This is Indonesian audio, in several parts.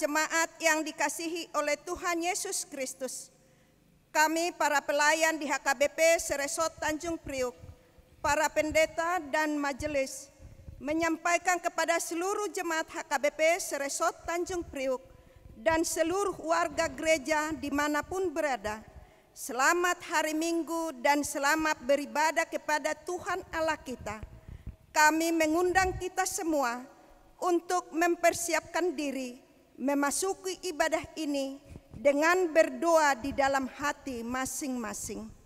jemaat yang dikasihi oleh Tuhan Yesus Kristus, kami para pelayan di HKBP Seresot Tanjung Priuk, para pendeta dan majelis, menyampaikan kepada seluruh jemaat HKBP Seresot Tanjung Priuk dan seluruh warga gereja dimanapun berada, selamat hari Minggu dan selamat beribadah kepada Tuhan Allah kita. Kami mengundang kita semua untuk mempersiapkan diri memasuki ibadah ini dengan berdoa di dalam hati masing-masing.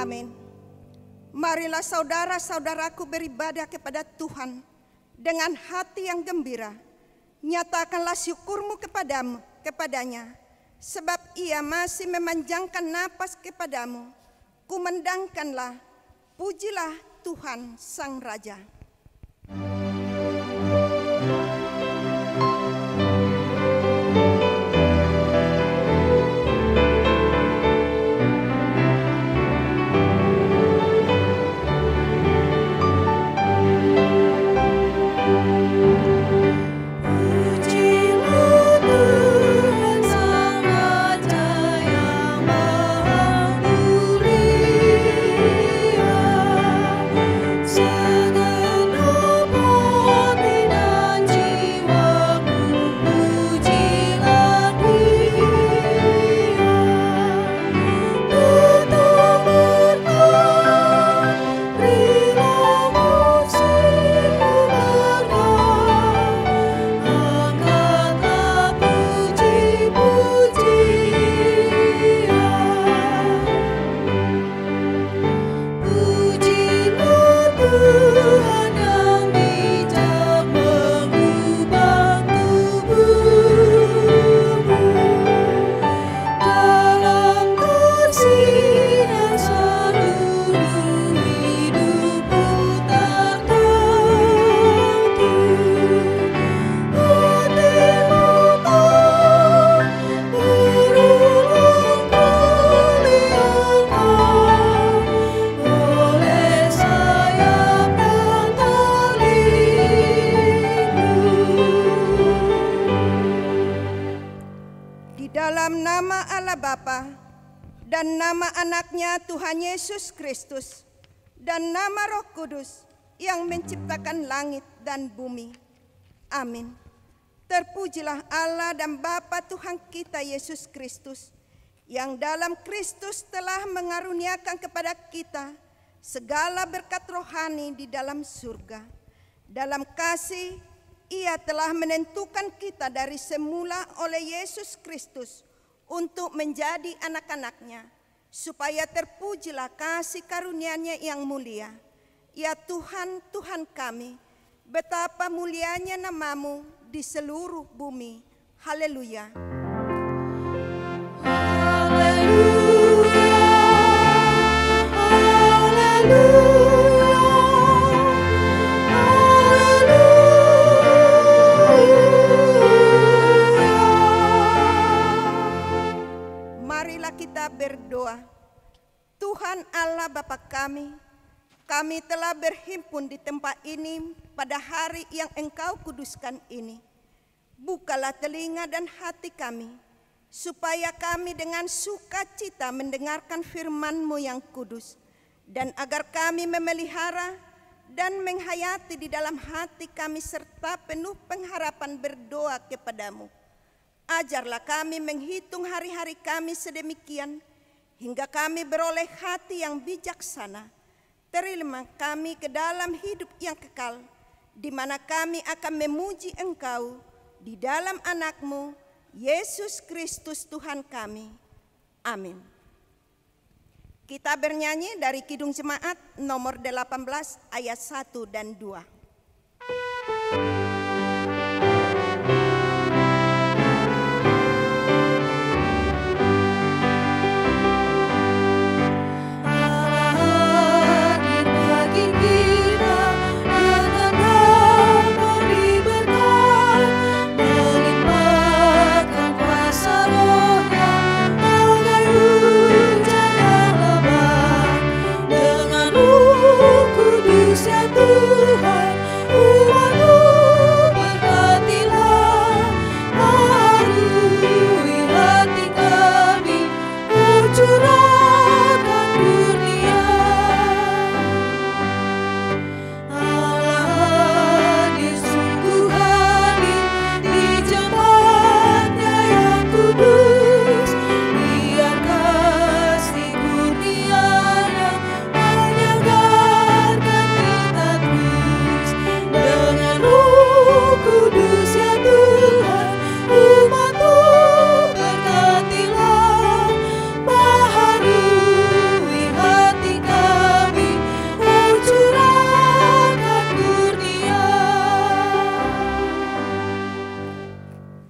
Amin. Marilah saudara-saudaraku beribadah kepada Tuhan dengan hati yang gembira. Nyatakanlah syukurmu kepadanya, sebab Ia masih memanjangkan napas kepadamu. Kumandangkanlah, pujilah Tuhan Sang Raja. Dan nama anaknya Tuhan Yesus Kristus, dan nama Roh Kudus yang menciptakan langit dan bumi. Amin. Terpujilah Allah dan Bapa Tuhan kita Yesus Kristus, yang dalam Kristus telah mengaruniakan kepada kita segala berkat rohani di dalam surga. Dalam kasih, Ia telah menentukan kita dari semula oleh Yesus Kristus untuk menjadi anak-anaknya, supaya terpujilah kasih karunia-Nya yang mulia. Ya Tuhan, Tuhan kami, betapa mulianya nama-Mu di seluruh bumi. Haleluya. Kita berdoa. Tuhan Allah Bapa kami telah berhimpun di tempat ini pada hari yang Engkau kuduskan ini. Bukalah telinga dan hati kami, supaya kami dengan sukacita mendengarkan firman-Mu yang kudus, dan agar kami memelihara dan menghayati di dalam hati kami serta penuh pengharapan berdoa kepadamu. Ajarlah kami menghitung hari-hari kami sedemikian, hingga kami beroleh hati yang bijaksana. Terima kami ke dalam hidup yang kekal, di mana kami akan memuji Engkau di dalam anak-Mu, Yesus Kristus Tuhan kami. Amin. Kita bernyanyi dari Kidung Jemaat nomor 18 ayat 1 dan 2.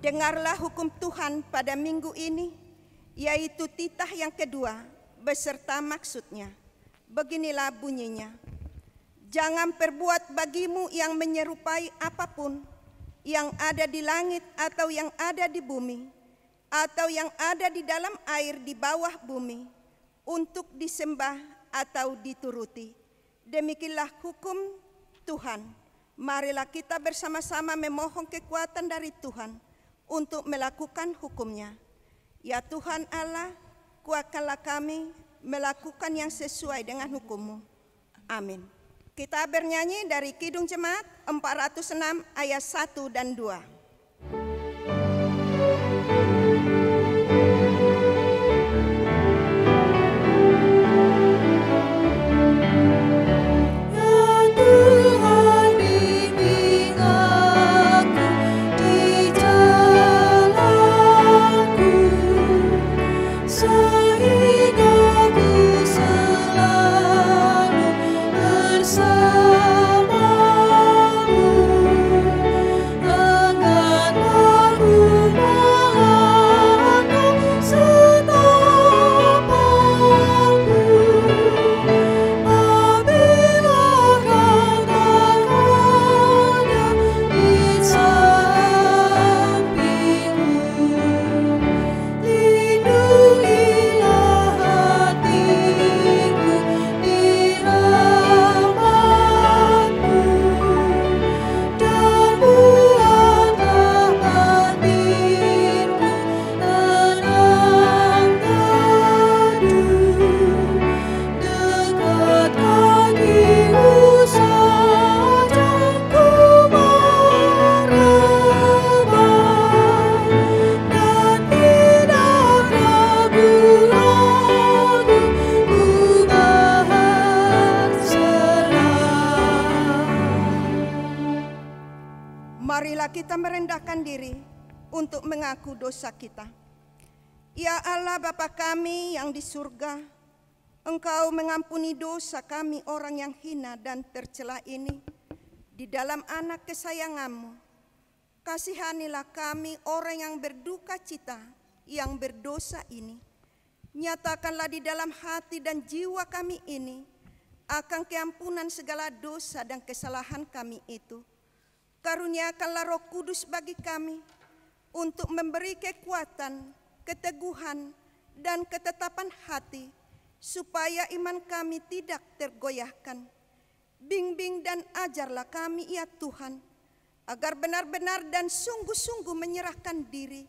Dengarlah hukum Tuhan pada minggu ini, yaitu titah yang kedua beserta maksudnya. Beginilah bunyinya: jangan perbuat bagimu yang menyerupai apapun yang ada di langit atau yang ada di bumi atau yang ada di dalam air di bawah bumi untuk disembah atau dituruti. Demikianlah hukum Tuhan. Marilah kita bersama-sama memohon kekuatan dari Tuhan untuk melakukan hukumnya. Ya Tuhan Allah, kuatkanlah kami melakukan yang sesuai dengan hukum-Mu. Amin. Kita bernyanyi dari Kidung Jemaat 406 ayat 1 dan 2. Marilah kita merendahkan diri untuk mengaku dosa kita. Ya Allah Bapa kami yang di surga, Engkau mengampuni dosa kami orang yang hina dan tercela ini di dalam anak kesayangan-Mu. Kasihanilah kami orang yang berduka cita, yang berdosa ini. Nyatakanlah di dalam hati dan jiwa kami ini akan keampunan segala dosa dan kesalahan kami itu. Karuniakanlah Roh Kudus bagi kami untuk memberi kekuatan, keteguhan, dan ketetapan hati, supaya iman kami tidak tergoyahkan. Bimbing dan ajarlah kami ya Tuhan, agar benar-benar dan sungguh-sungguh menyerahkan diri,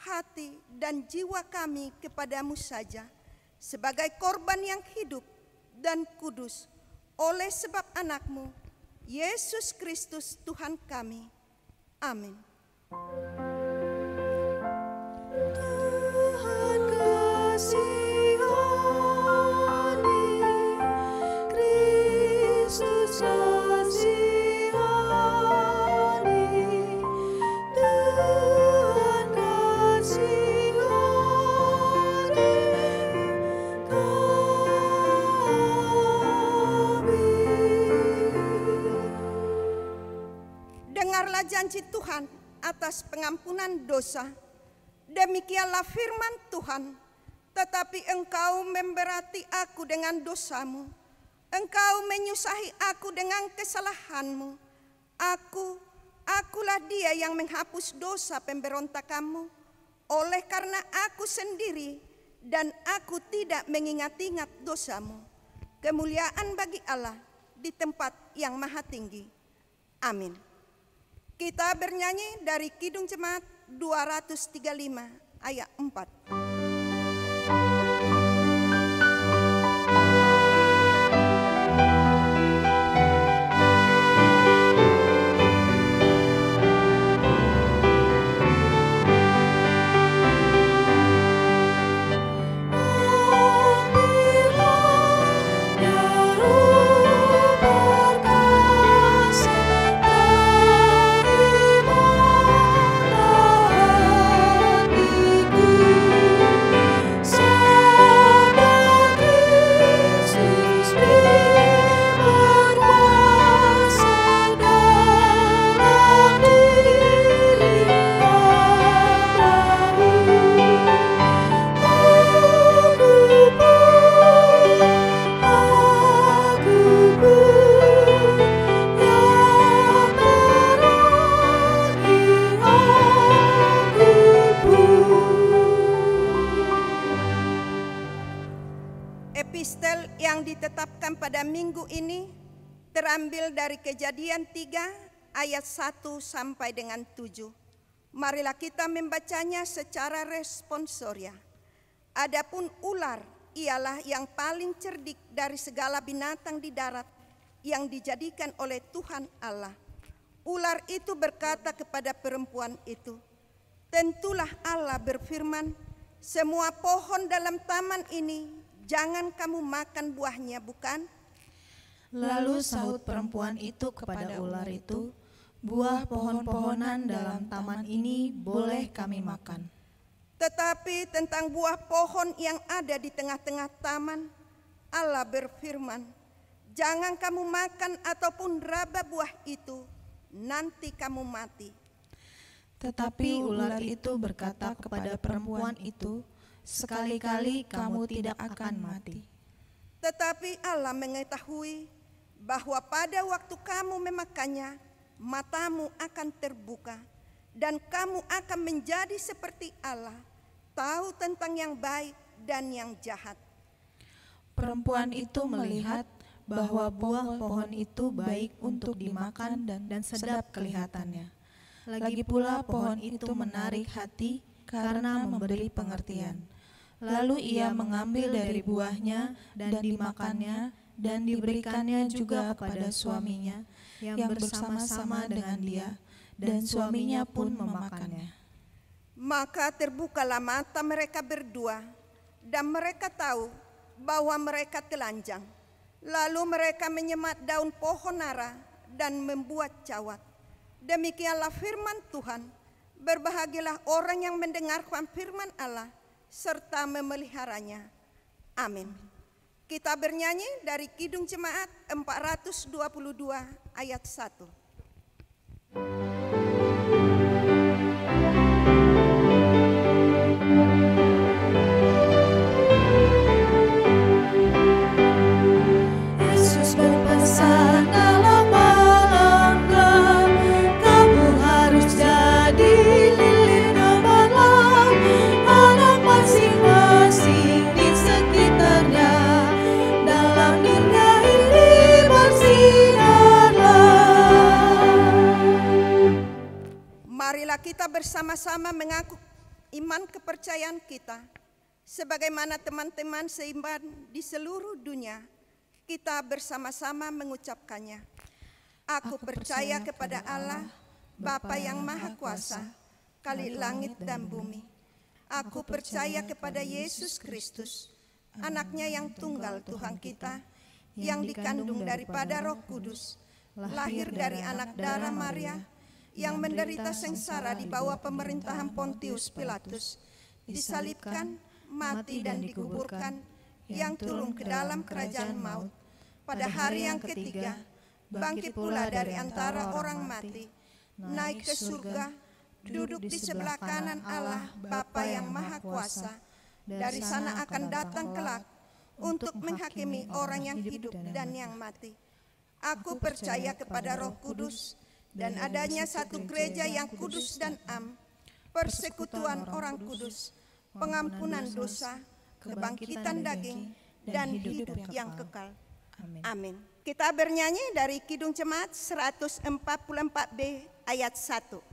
hati, dan jiwa kami kepadamu saja, sebagai korban yang hidup dan kudus, oleh sebab anak-Mu, Yesus Kristus Tuhan kami. Amin. Tuhan kasihani, Kristus kasihani, Tuhan kasihani, kasihani. janji Tuhan atas pengampunan dosa. Demikianlah firman Tuhan. Tetapi engkau memberati aku dengan dosamu. Engkau menyusahi aku dengan kesalahanmu. Akulah dia yang menghapus dosa pemberontakanmu. Oleh karena aku sendiri dan aku tidak mengingat-ingat dosamu. Kemuliaan bagi Allah di tempat yang maha tinggi. Amin. Kita bernyanyi dari Kidung Jemaat 235 ayat 4. Epistel yang ditetapkan pada minggu ini terambil dari Kejadian 3 ayat 1 sampai dengan 7. Marilah kita membacanya secara responsoria. Adapun ular ialah yang paling cerdik dari segala binatang di darat yang dijadikan oleh Tuhan Allah. Ular itu berkata kepada perempuan itu, "Tentulah Allah berfirman, semua pohon dalam taman ini jangan kamu makan buahnya, bukan?" Lalu sahut perempuan itu kepada ular itu, "Buah pohon-pohonan dalam taman ini boleh kami makan. Tetapi tentang buah pohon yang ada di tengah-tengah taman, Allah berfirman, jangan kamu makan ataupun raba buah itu, nanti kamu mati." Tetapi ular itu berkata kepada perempuan itu, "Sekali-kali kamu tidak akan mati." Tetapi Allah mengetahui bahwa pada waktu kamu memakannya, matamu akan terbuka, dan kamu akan menjadi seperti Allah, tahu tentang yang baik dan yang jahat. Perempuan itu melihat bahwa buah pohon itu baik untuk dimakan dan sedap kelihatannya. Lagi pula pohon itu menarik hati karena memberi pengertian. Lalu ia mengambil dari buahnya dan dimakannya, dan diberikannya juga kepada suaminya yang bersama-sama dengan dia, dan suaminya pun memakannya. Maka terbukalah mata mereka berdua, dan mereka tahu bahwa mereka telanjang. Lalu mereka menyemat daun pohon ara dan membuat cawat. Demikianlah firman Tuhan. Berbahagialah orang yang mendengarkan firman Allah serta memeliharanya. Amin. Kita bernyanyi dari Kidung Jemaat 422 ayat 1. Yesus berpesan dalam malam, kamu harus jadi lilin gemilang, anak masing-masing di sekitarnya, dalam dunia ini bersinarlah. Marilah kita bersama-sama mengaku iman kepercayaan kita. Sebagaimana teman-teman seiman di seluruh dunia, kita bersama-sama mengucapkannya. Aku percaya kepada Allah, Bapa yang Maha Kuasa, Kali langit dan bumi. Aku percaya kepada Yesus Kristus, anaknya yang tunggal Tuhan kita, yang dikandung daripada Roh Kudus, lahir dari anak darah Maria, yang menderita sengsara di bawah pemerintahan Pontius Pilatus, disalibkan, mati dan dikuburkan, yang turun ke dalam kerajaan maut. Pada hari yang ketiga, bangkit pula dari antara orang mati, naik ke surga, duduk di sebelah kanan Allah Bapa yang Maha Kuasa. Dari sana akan datang kelak untuk menghakimi orang yang hidup dan yang mati. Aku percaya kepada Roh Kudus dan adanya satu gereja yang kudus dan am, persekutuan orang kudus, pengampunan dosa, kebangkitan daging, dan hidup yang kekal. Amin. Kita bernyanyi dari Kidung Jemaat 144B ayat 1.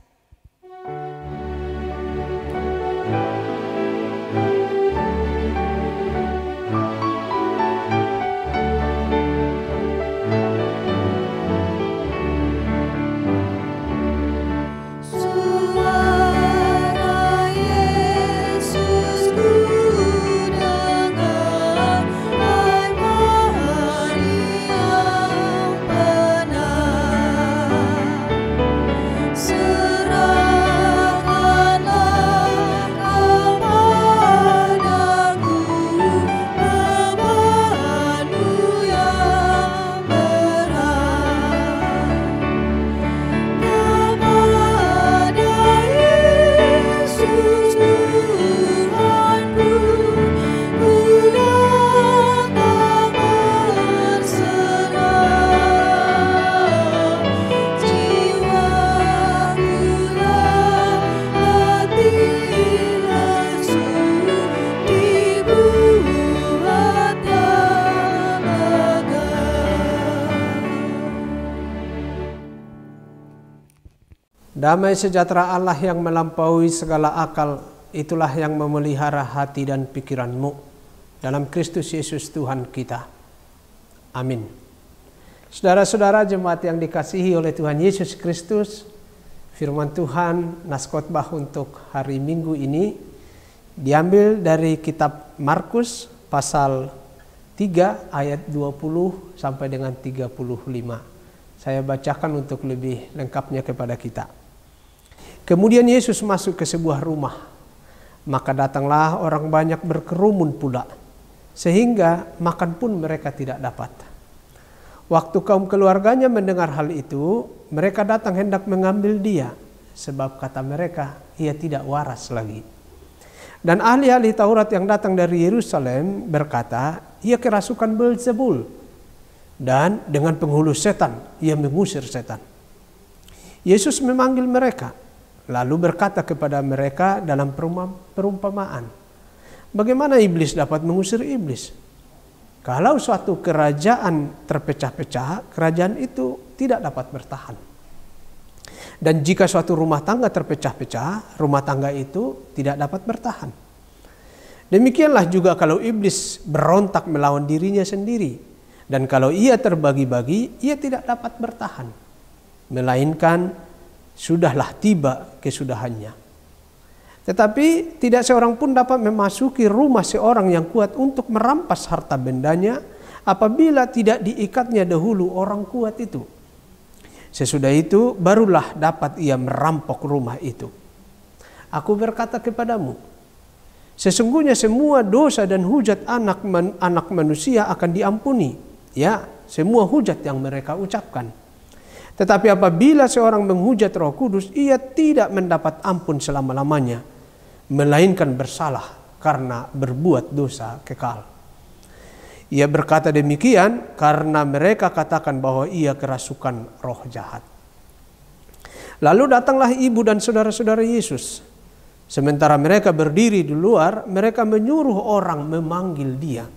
Damai sejahtera Allah yang melampaui segala akal, itulah yang memelihara hati dan pikiranmu dalam Kristus Yesus Tuhan kita. Amin. Saudara-saudara jemaat yang dikasihi oleh Tuhan Yesus Kristus, firman Tuhan naskotbah untuk hari Minggu ini diambil dari kitab Markus pasal 3 ayat 20 sampai dengan 35. Saya bacakan untuk lebih lengkapnya kepada kita. Kemudian Yesus masuk ke sebuah rumah, maka datanglah orang banyak berkerumun pula, sehingga makan pun mereka tidak dapat. Waktu kaum keluarganya mendengar hal itu, mereka datang hendak mengambil dia, sebab kata mereka, ia tidak waras lagi. Dan ahli-ahli Taurat yang datang dari Yerusalem berkata, ia kerasukan Beelzebul, dan dengan penghulu setan, ia mengusir setan. Yesus memanggil mereka, lalu berkata kepada mereka dalam perumpamaan, bagaimana iblis dapat mengusir iblis? Kalau suatu kerajaan terpecah-pecah, kerajaan itu tidak dapat bertahan. Dan jika suatu rumah tangga terpecah-pecah, rumah tangga itu tidak dapat bertahan. Demikianlah juga kalau iblis berontak melawan dirinya sendiri, dan kalau ia terbagi-bagi, ia tidak dapat bertahan, melainkan sudahlah tiba kesudahannya. Tetapi tidak seorang pun dapat memasuki rumah seorang yang kuat untuk merampas harta bendanya apabila tidak diikatnya dahulu orang kuat itu. Sesudah itu barulah dapat ia merampok rumah itu. Aku berkata kepadamu, sesungguhnya semua dosa dan hujat anak manusia akan diampuni. Ya, semua hujat yang mereka ucapkan. Tetapi apabila seorang menghujat Roh Kudus, ia tidak mendapat ampun selama-lamanya, melainkan bersalah karena berbuat dosa kekal. Ia berkata demikian karena mereka katakan bahwa ia kerasukan roh jahat. Lalu datanglah ibu dan saudara-saudara Yesus. Sementara mereka berdiri di luar, mereka menyuruh orang memanggil dia.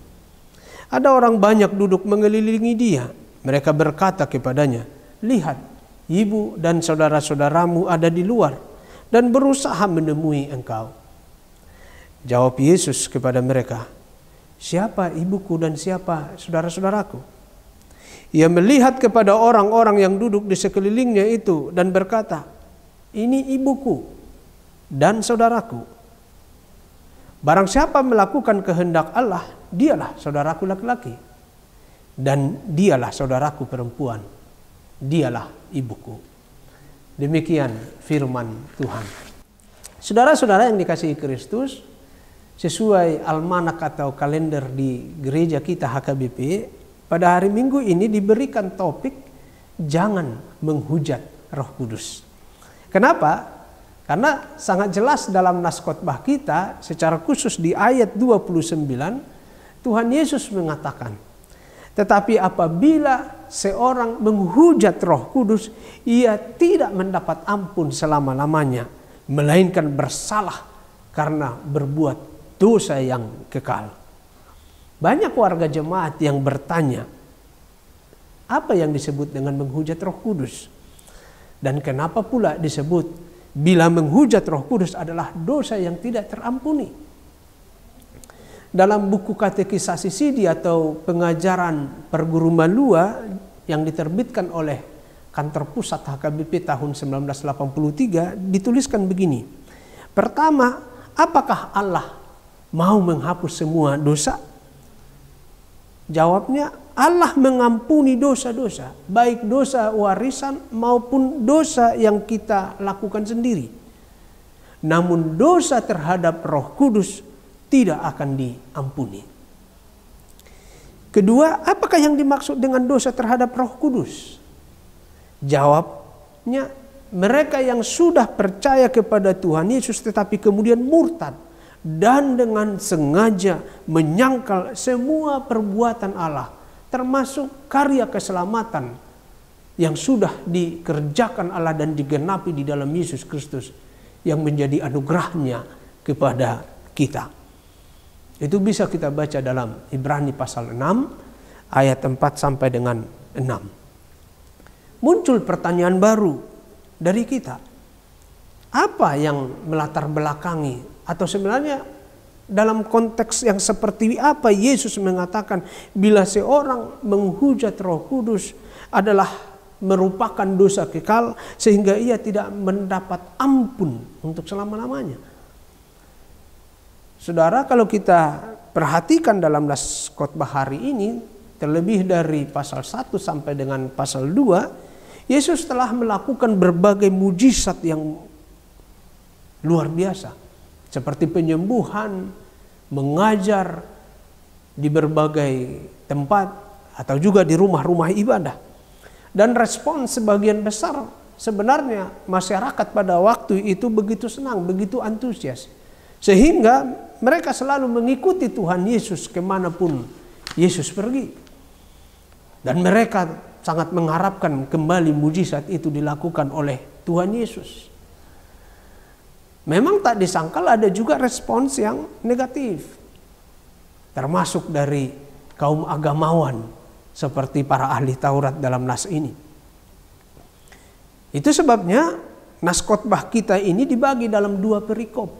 Ada orang banyak duduk mengelilingi dia. Mereka berkata kepadanya, lihat, ibu dan saudara-saudaramu ada di luar dan berusaha menemui engkau. Jawab Yesus kepada mereka, siapa ibuku dan siapa saudara-saudaraku? Ia melihat kepada orang-orang yang duduk di sekelilingnya itu dan berkata, ini ibuku dan saudaraku. Barang siapa melakukan kehendak Allah, dialah saudaraku laki-laki, dan dialah saudaraku perempuan. Dialah ibuku. Demikian firman Tuhan. Saudara-saudara yang dikasihi Kristus, sesuai almanak atau kalender di gereja kita HKBP, pada hari Minggu ini diberikan topik jangan menghujat Roh Kudus. Kenapa? Karena sangat jelas dalam nas khotbah kita, secara khusus di ayat 29, Tuhan Yesus mengatakan, tetapi apabila seorang menghujat Roh Kudus, ia tidak mendapat ampun selama-lamanya, melainkan bersalah karena berbuat dosa yang kekal. Banyak warga jemaat yang bertanya, apa yang disebut dengan menghujat Roh Kudus? Dan kenapa pula disebut bila menghujat Roh Kudus adalah dosa yang tidak terampuni? Dalam buku Katekisasi Sidi atau pengajaran perguru malua yang diterbitkan oleh Kantor Pusat HKBP tahun 1983 dituliskan begini. Pertama, apakah Allah mau menghapus semua dosa? Jawabnya, Allah mengampuni dosa-dosa, baik dosa warisan maupun dosa yang kita lakukan sendiri. Namun dosa terhadap Roh Kudus tidak akan diampuni. Kedua, apakah yang dimaksud dengan dosa terhadap Roh Kudus? Jawabnya, mereka yang sudah percaya kepada Tuhan Yesus tetapi kemudian murtad dan dengan sengaja menyangkal semua perbuatan Allah, termasuk karya keselamatan yang sudah dikerjakan Allah dan digenapi di dalam Yesus Kristus yang menjadi anugerahnya kepada kita. Itu bisa kita baca dalam Ibrani pasal 6 ayat 4 sampai dengan 6. Muncul pertanyaan baru dari kita. Apa yang melatar belakangi, atau sebenarnya dalam konteks yang seperti apa Yesus mengatakan bila seorang menghujat Roh Kudus adalah merupakan dosa kekal sehingga ia tidak mendapat ampun untuk selama-lamanya. Saudara, kalau kita perhatikan dalam nas khotbah hari ini, terlebih dari pasal 1 sampai dengan pasal 2, Yesus telah melakukan berbagai mujizat yang luar biasa, seperti penyembuhan, mengajar di berbagai tempat atau juga di rumah-rumah ibadah. Dan respon sebagian besar sebenarnya masyarakat pada waktu itu begitu senang, begitu antusias. Sehingga mereka selalu mengikuti Tuhan Yesus kemanapun Yesus pergi. Dan mereka sangat mengharapkan kembali mujizat itu dilakukan oleh Tuhan Yesus. Memang tak disangkal ada juga respons yang negatif. Termasuk dari kaum agamawan seperti para ahli Taurat dalam nas ini. Itu sebabnya nas khotbah kita ini dibagi dalam 2 perikop.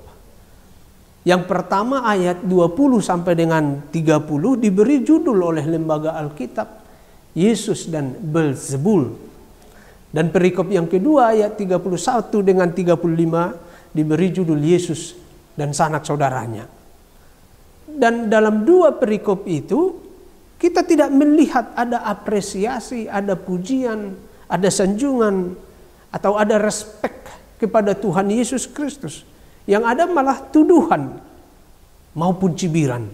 Yang pertama ayat 20 sampai dengan 30 diberi judul oleh lembaga Alkitab Yesus dan Beelzebul. Dan perikop yang kedua ayat 31 dengan 35 diberi judul Yesus dan sanak saudaranya. Dan dalam 2 perikop itu kita tidak melihat ada apresiasi, ada pujian, ada sanjungan atau ada respek kepada Tuhan Yesus Kristus. Yang ada malah tuduhan maupun cibiran.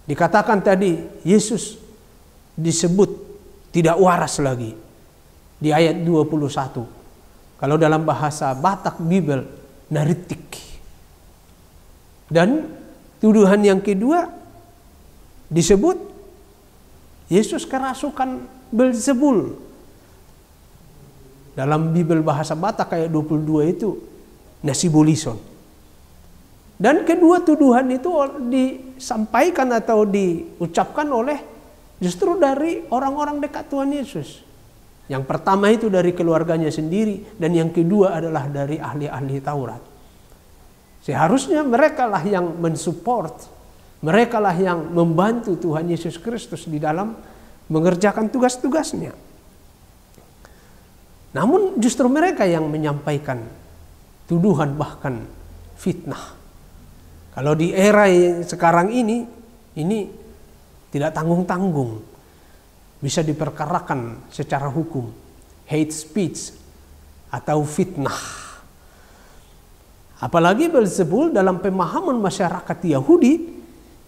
Dikatakan tadi Yesus disebut tidak waras lagi di ayat 21. Kalau dalam bahasa Batak Bibel, naritik. Dan tuduhan yang kedua disebut Yesus kerasukan Beelzebul. Dalam Bibel bahasa Batak ayat 22 itu nasibolison. Dan kedua tuduhan itu disampaikan atau diucapkan oleh justru dari orang-orang dekat Tuhan Yesus. Yang pertama itu dari keluarganya sendiri, dan yang kedua adalah dari ahli-ahli Taurat. Seharusnya merekalah yang mensupport, merekalah yang membantu Tuhan Yesus Kristus di dalam mengerjakan tugas-tugasnya. Namun justru mereka yang menyampaikan tuduhan bahkan fitnah. Kalau di era sekarang ini tidak tanggung-tanggung, bisa diperkarakan secara hukum, hate speech atau fitnah. Apalagi Beelzebul dalam pemahaman masyarakat Yahudi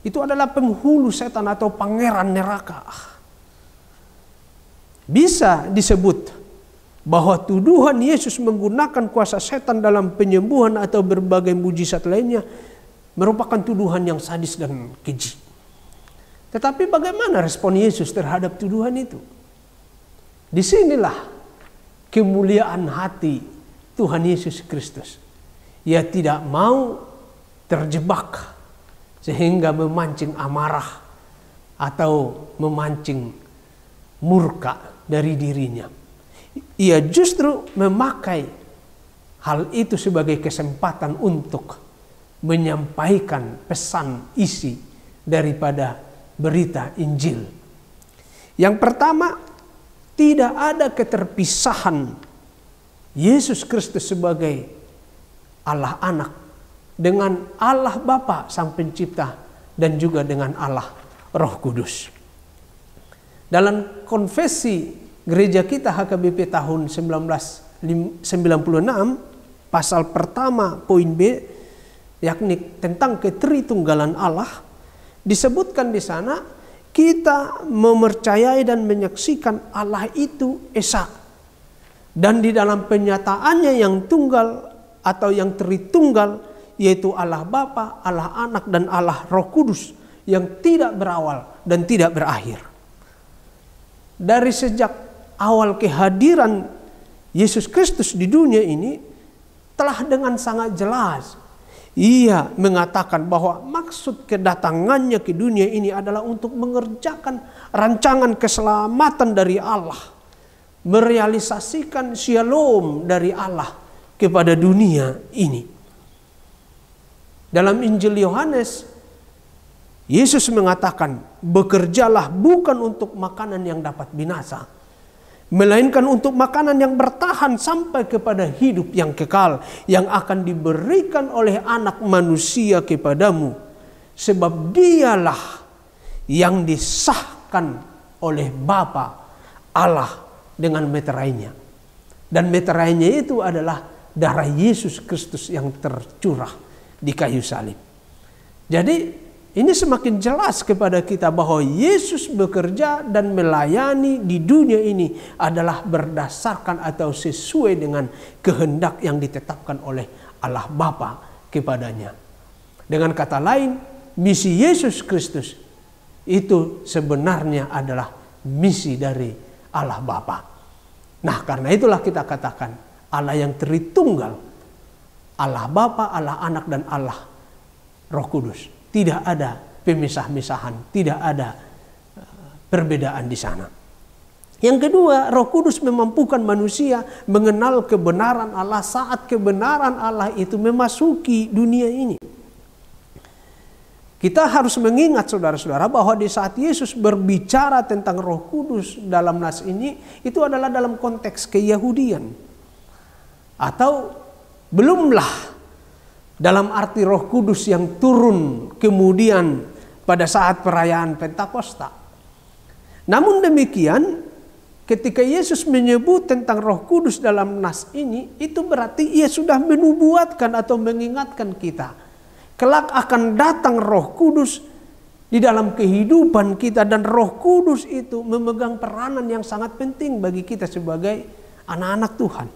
itu adalah penghulu setan atau pangeran neraka. Bisa disebut bahwa tuduhan Yesus menggunakan kuasa setan dalam penyembuhan atau berbagai mujizat lainnya merupakan tuduhan yang sadis dan keji. Tetapi bagaimana respon Yesus terhadap tuduhan itu? Disinilah kemuliaan hati Tuhan Yesus Kristus. Ia tidak mau terjebak sehingga memancing amarah atau memancing murka dari dirinya. Ia justru memakai hal itu sebagai kesempatan untuk menyampaikan pesan isi daripada berita Injil. Yang pertama, tidak ada keterpisahan Yesus Kristus sebagai Allah Anak dengan Allah Bapa Sang Pencipta dan juga dengan Allah Roh Kudus. Dalam konfesi gereja kita HKBP tahun 1996, pasal pertama poin B, yakni tentang ketritunggalan Allah, disebutkan di sana kita mempercayai dan menyaksikan Allah itu esa. Dan di dalam penyataannya yang tunggal atau yang tritunggal, yaitu Allah Bapa, Allah Anak, dan Allah Roh Kudus yang tidak berawal dan tidak berakhir. Dari sejak awal kehadiran Yesus Kristus di dunia ini, telah dengan sangat jelas Ia mengatakan bahwa maksud kedatangannya ke dunia ini adalah untuk mengerjakan rancangan keselamatan dari Allah, merealisasikan shalom dari Allah kepada dunia ini. Dalam Injil Yohanes, Yesus mengatakan, bekerjalah bukan untuk makanan yang dapat binasa, melainkan untuk makanan yang bertahan sampai kepada hidup yang kekal, yang akan diberikan oleh Anak Manusia kepadamu. Sebab dialah yang disahkan oleh Bapa Allah dengan meterainya. Dan meterainya itu adalah darah Yesus Kristus yang tercurah di kayu salib. Jadi ini semakin jelas kepada kita bahwa Yesus bekerja dan melayani di dunia ini adalah berdasarkan atau sesuai dengan kehendak yang ditetapkan oleh Allah Bapa kepadanya. Dengan kata lain, misi Yesus Kristus itu sebenarnya adalah misi dari Allah Bapa. Nah, karena itulah kita katakan Allah yang Tritunggal, Allah Bapa, Allah Anak, dan Allah Roh Kudus. Tidak ada pemisah-misahan, tidak ada perbedaan di sana. Yang kedua, Roh Kudus memampukan manusia mengenal kebenaran Allah saat kebenaran Allah itu memasuki dunia ini. Kita harus mengingat saudara-saudara bahwa di saat Yesus berbicara tentang Roh Kudus dalam nas ini, itu adalah dalam konteks keyahudian. Atau belumlah dalam arti Roh Kudus yang turun kemudian pada saat perayaan Pentakosta. Namun demikian, ketika Yesus menyebut tentang Roh Kudus dalam nas ini, itu berarti Ia sudah menubuatkan atau mengingatkan kita. Kelak akan datang Roh Kudus di dalam kehidupan kita, dan Roh Kudus itu memegang peranan yang sangat penting bagi kita sebagai anak-anak Tuhan.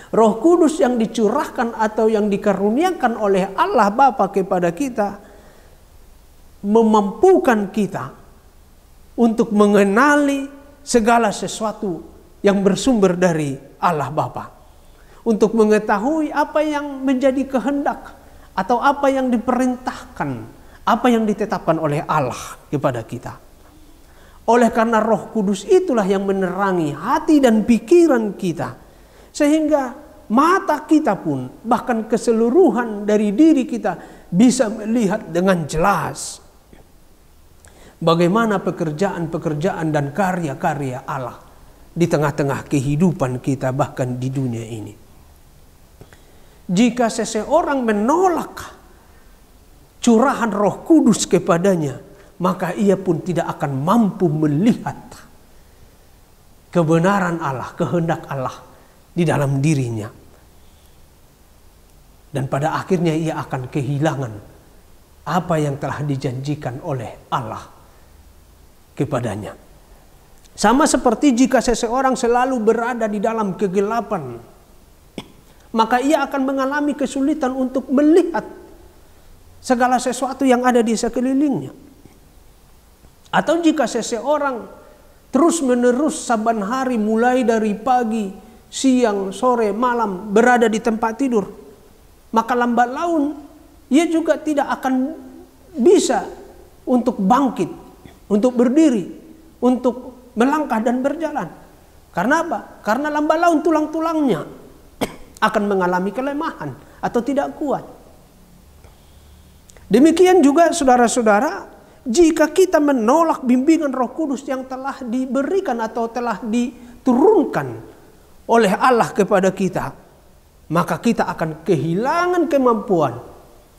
Roh Kudus yang dicurahkan atau yang dikaruniakan oleh Allah Bapa kepada kita memampukan kita untuk mengenali segala sesuatu yang bersumber dari Allah Bapa, untuk mengetahui apa yang menjadi kehendak atau apa yang diperintahkan, apa yang ditetapkan oleh Allah kepada kita. Oleh karena Roh Kudus itulah yang menerangi hati dan pikiran kita, sehingga mata kita pun, bahkan keseluruhan dari diri kita bisa melihat dengan jelas bagaimana pekerjaan-pekerjaan dan karya-karya Allah di tengah-tengah kehidupan kita, bahkan di dunia ini. Jika seseorang menolak curahan Roh Kudus kepadanya, maka ia pun tidak akan mampu melihat kebenaran Allah, kehendak Allah di dalam dirinya. Dan pada akhirnya ia akan kehilangan apa yang telah dijanjikan oleh Allah kepadanya. Sama seperti jika seseorang selalu berada di dalam kegelapan, maka ia akan mengalami kesulitan untuk melihat segala sesuatu yang ada di sekelilingnya. Atau jika seseorang terus-menerus saban hari mulai dari pagi, siang, sore, malam berada di tempat tidur, maka lambat laun ia juga tidak akan bisa untuk bangkit, untuk berdiri, untuk melangkah dan berjalan. Karena apa? Karena lambat laun tulang-tulangnya akan mengalami kelemahan atau tidak kuat. Demikian juga saudara-saudara, jika kita menolak bimbingan Roh Kudus yang telah diberikan atau telah diturunkan oleh Allah kepada kita, maka kita akan kehilangan kemampuan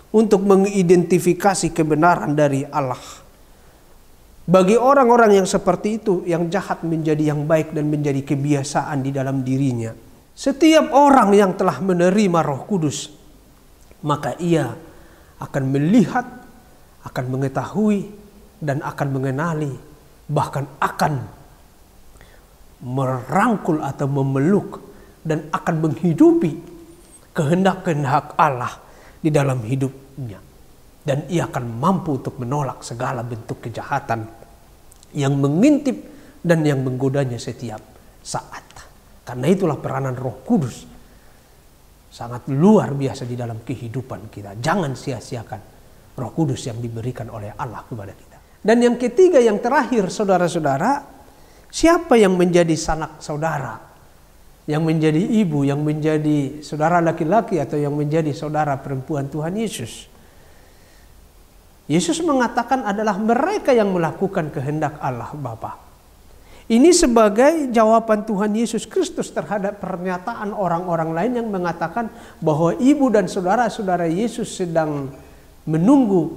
untuk mengidentifikasi kebenaran dari Allah. Bagi orang-orang yang seperti itu, yang jahat menjadi yang baik dan menjadi kebiasaan di dalam dirinya. Setiap orang yang telah menerima Roh Kudus, maka ia akan melihat, akan mengetahui, dan akan mengenali, bahkan akan merangkul atau memeluk dan akan menghidupi kehendak-kehendak Allah di dalam hidupnya. Dan ia akan mampu untuk menolak segala bentuk kejahatan yang mengintip dan yang menggodanya setiap saat. Karena itulah peranan Roh Kudus sangat luar biasa di dalam kehidupan kita. Jangan sia-siakan Roh Kudus yang diberikan oleh Allah kepada kita. Dan yang ketiga, yang terakhir, saudara-saudara, siapa yang menjadi sanak saudara, yang menjadi ibu, yang menjadi saudara laki-laki atau yang menjadi saudara perempuan Tuhan Yesus? Yesus mengatakan adalah mereka yang melakukan kehendak Allah Bapa. Ini sebagai jawaban Tuhan Yesus Kristus terhadap pernyataan orang-orang lain yang mengatakan bahwa ibu dan saudara-saudara Yesus sedang menunggu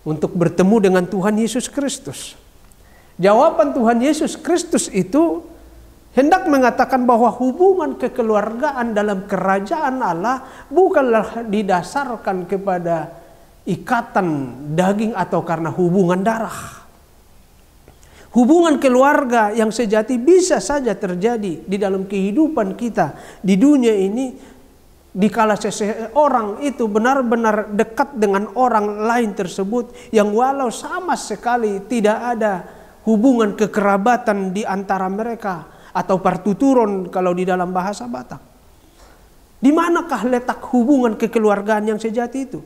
untuk bertemu dengan Tuhan Yesus Kristus. Jawaban Tuhan Yesus Kristus itu hendak mengatakan bahwa hubungan kekeluargaan dalam kerajaan Allah bukanlah didasarkan kepada ikatan daging atau karena hubungan darah. Hubungan keluarga yang sejati bisa saja terjadi di dalam kehidupan kita di dunia ini, dikala seseorang itu benar-benar dekat dengan orang lain tersebut yang walau sama sekali tidak ada hubungan kekerabatan di antara mereka atau partuturon kalau di dalam bahasa Batak. Di manakah letak hubungan kekeluargaan yang sejati itu?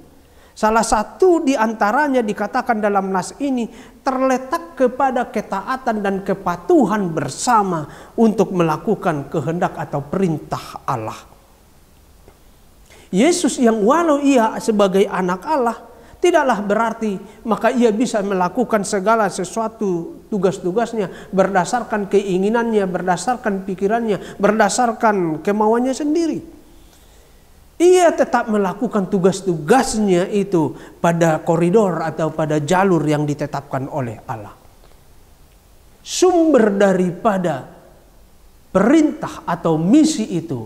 Salah satu di antaranya dikatakan dalam nas ini terletak kepada ketaatan dan kepatuhan bersama untuk melakukan kehendak atau perintah Allah. Yesus yang walau ia sebagai anak Allah tidaklah berarti maka ia bisa melakukan segala sesuatu tugas-tugasnya berdasarkan keinginannya, berdasarkan pikirannya, berdasarkan kemauannya sendiri. Ia tetap melakukan tugas-tugasnya itu pada koridor atau pada jalur yang ditetapkan oleh Allah. Sumber daripada perintah atau misi itu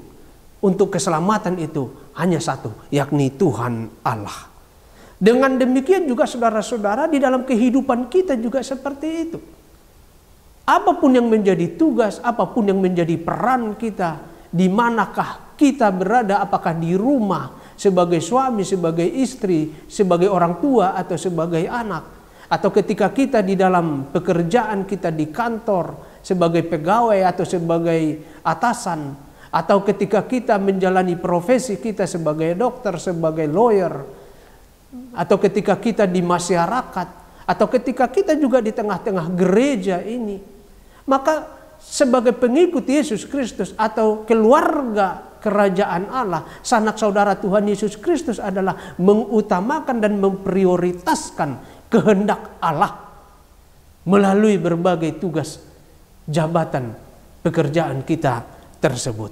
untuk keselamatan itu hanya satu, yakni Tuhan Allah. Dengan demikian juga saudara-saudara di dalam kehidupan kita juga seperti itu. Apapun yang menjadi tugas, apapun yang menjadi peran kita, di manakah kita berada, apakah di rumah sebagai suami, sebagai istri, sebagai orang tua atau sebagai anak, atau ketika kita di dalam pekerjaan kita di kantor sebagai pegawai atau sebagai atasan, atau ketika kita menjalani profesi kita sebagai dokter, sebagai lawyer, atau ketika kita di masyarakat, atau ketika kita juga di tengah-tengah gereja ini, maka sebagai pengikut Yesus Kristus atau keluarga kerajaan Allah, sanak saudara Tuhan Yesus Kristus adalah mengutamakan dan memprioritaskan kehendak Allah melalui berbagai tugas jabatan pekerjaan kita tersebut.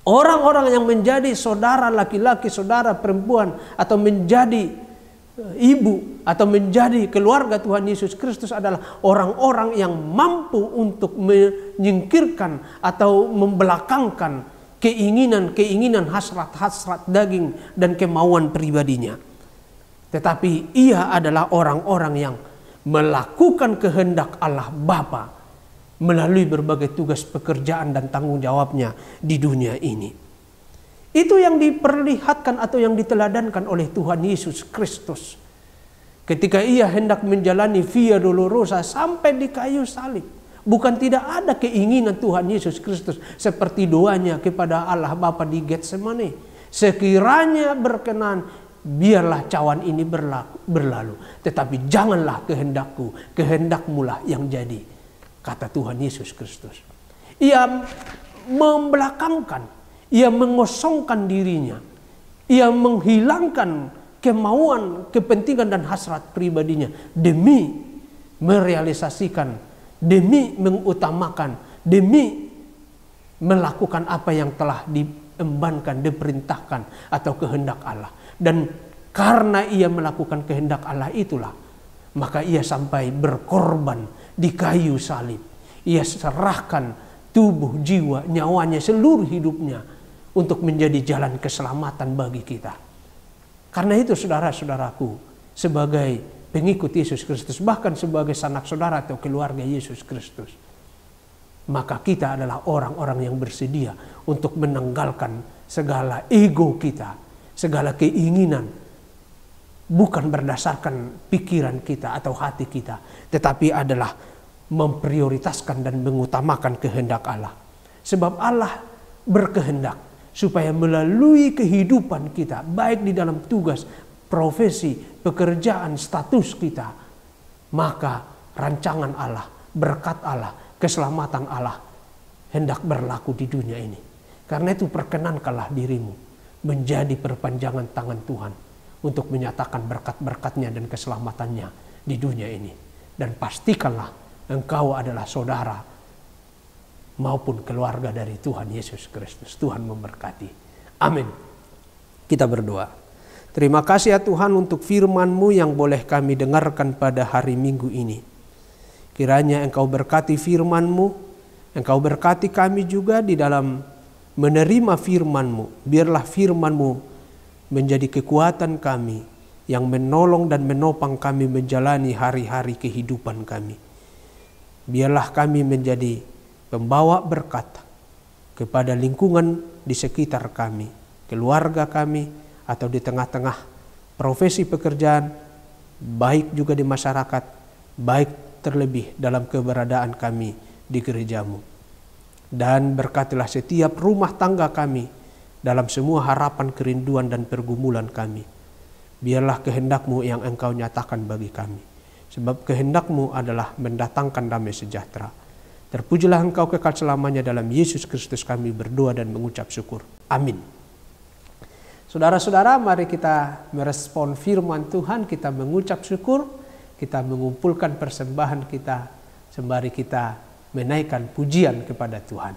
Orang-orang yang menjadi saudara laki-laki, saudara perempuan, atau menjadi ibu atau menjadi keluarga Tuhan Yesus Kristus adalah orang-orang yang mampu untuk menyingkirkan atau membelakangkan keinginan-keinginan, hasrat-hasrat daging dan kemauan pribadinya. Tetapi ia adalah orang-orang yang melakukan kehendak Allah Bapa melalui berbagai tugas pekerjaan dan tanggung jawabnya di dunia ini. Itu yang diperlihatkan atau yang diteladankan oleh Tuhan Yesus Kristus ketika ia hendak menjalani Via Dolorosa sampai di kayu salib. Bukan tidak ada keinginan Tuhan Yesus Kristus seperti doanya kepada Allah Bapa di Getsemani. Sekiranya berkenan, biarlah cawan ini berlalu. Tetapi janganlah kehendakku, kehendakmulah yang jadi. Kata Tuhan Yesus Kristus. Ia membelakangkan, ia mengosongkan dirinya. Ia menghilangkan kemauan, kepentingan dan hasrat pribadinya demi merealisasikan, demi mengutamakan, demi melakukan apa yang telah diembankan, diperintahkan atau kehendak Allah. Dan karena ia melakukan kehendak Allah itulah, maka ia sampai berkorban di kayu salib. Ia serahkan tubuh, jiwa, nyawanya, seluruh hidupnya untuk menjadi jalan keselamatan bagi kita. Karena itu saudara-saudaraku, sebagai pengikut Yesus Kristus, bahkan sebagai sanak saudara atau keluarga Yesus Kristus, maka kita adalah orang-orang yang bersedia untuk menanggalkan segala ego kita, segala keinginan, bukan berdasarkan pikiran kita atau hati kita, tetapi adalah memprioritaskan dan mengutamakan kehendak Allah. Sebab Allah berkehendak supaya melalui kehidupan kita, baik di dalam tugas, profesi, pekerjaan, status kita, maka rancangan Allah, berkat Allah, keselamatan Allah hendak berlaku di dunia ini. Karena itu perkenankanlah dirimu menjadi perpanjangan tangan Tuhan untuk menyatakan berkat-berkatnya dan keselamatannya di dunia ini. Dan pastikanlah engkau adalah saudara maupun keluarga dari Tuhan Yesus Kristus. Tuhan memberkati. Amin. Kita berdoa. Terima kasih ya Tuhan untuk firman-Mu yang boleh kami dengarkan pada hari Minggu ini. Kiranya Engkau berkati firman-Mu, Engkau berkati kami juga di dalam menerima firman-Mu. Biarlah firman-Mu menjadi kekuatan kami yang menolong dan menopang kami menjalani hari-hari kehidupan kami. Biarlah kami menjadi pembawa berkat kepada lingkungan di sekitar kami, keluarga kami, atau di tengah-tengah profesi pekerjaan, baik juga di masyarakat, baik terlebih dalam keberadaan kami di gereja-Mu. Dan berkatilah setiap rumah tangga kami dalam semua harapan, kerinduan dan pergumulan kami. Biarlah kehendak-Mu yang Engkau nyatakan bagi kami. Sebab kehendak-Mu adalah mendatangkan damai sejahtera. Terpujilah Engkau kekal selamanya, dalam Yesus Kristus kami berdoa dan mengucap syukur. Amin. Saudara-saudara, mari kita merespon firman Tuhan, kita mengucap syukur, kita mengumpulkan persembahan kita, sembari kita menaikkan pujian kepada Tuhan.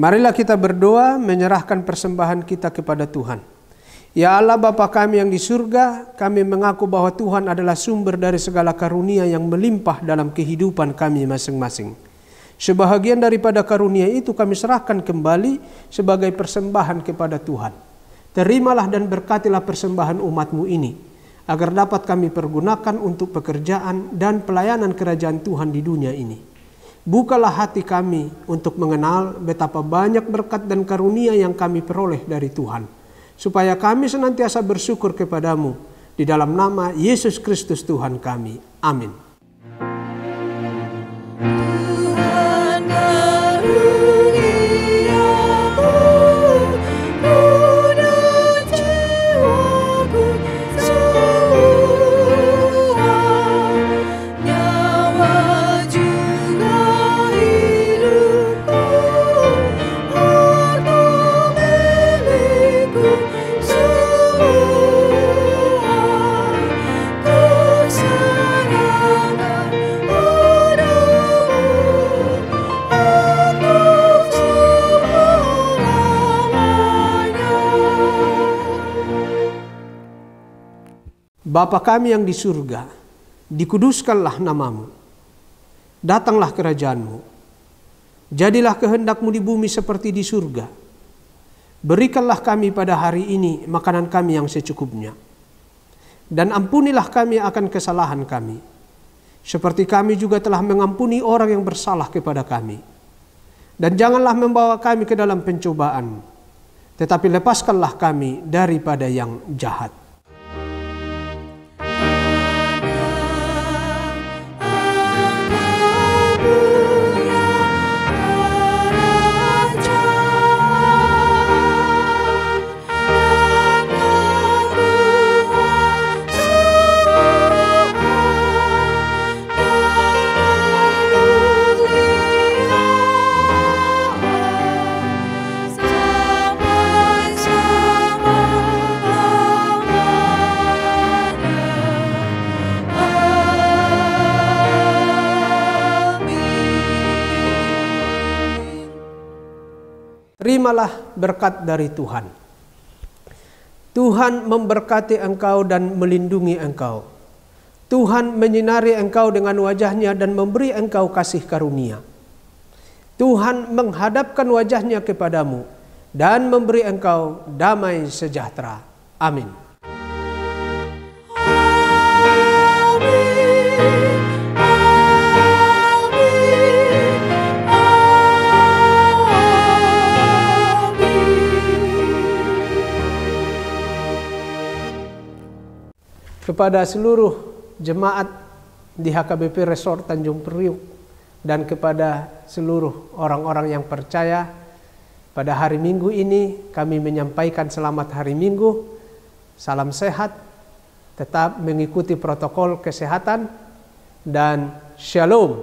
Marilah kita berdoa menyerahkan persembahan kita kepada Tuhan. Ya Allah Bapa kami yang di surga, kami mengaku bahwa Tuhan adalah sumber dari segala karunia yang melimpah dalam kehidupan kami masing-masing. Sebahagian daripada karunia itu kami serahkan kembali sebagai persembahan kepada Tuhan. Terimalah dan berkatilah persembahan umat-Mu ini, agar dapat kami pergunakan untuk pekerjaan dan pelayanan kerajaan Tuhan di dunia ini. Bukalah hati kami untuk mengenal betapa banyak berkat dan karunia yang kami peroleh dari Tuhan, supaya kami senantiasa bersyukur kepadamu di dalam nama Yesus Kristus Tuhan kami. Amin. Bapa kami yang di surga, dikuduskanlah namamu. Datanglah kerajaanmu. Jadilah kehendak-Mu di bumi seperti di surga. Berikanlah kami pada hari ini makanan kami yang secukupnya. Dan ampunilah kami akan kesalahan kami, seperti kami juga telah mengampuni orang yang bersalah kepada kami. Dan janganlah membawa kami ke dalam pencobaan, tetapi lepaskanlah kami daripada yang jahat. Terimalah berkat dari Tuhan. Tuhan memberkati engkau dan melindungi engkau. Tuhan menyinari engkau dengan wajah-Nya dan memberi engkau kasih karunia. Tuhan menghadapkan wajah-Nya kepadamu dan memberi engkau damai sejahtera. Amin. Kepada seluruh jemaat di HKBP Resort Tanjung Priuk dan kepada seluruh orang-orang yang percaya, pada hari Minggu ini kami menyampaikan selamat hari Minggu, salam sehat, tetap mengikuti protokol kesehatan, dan shalom.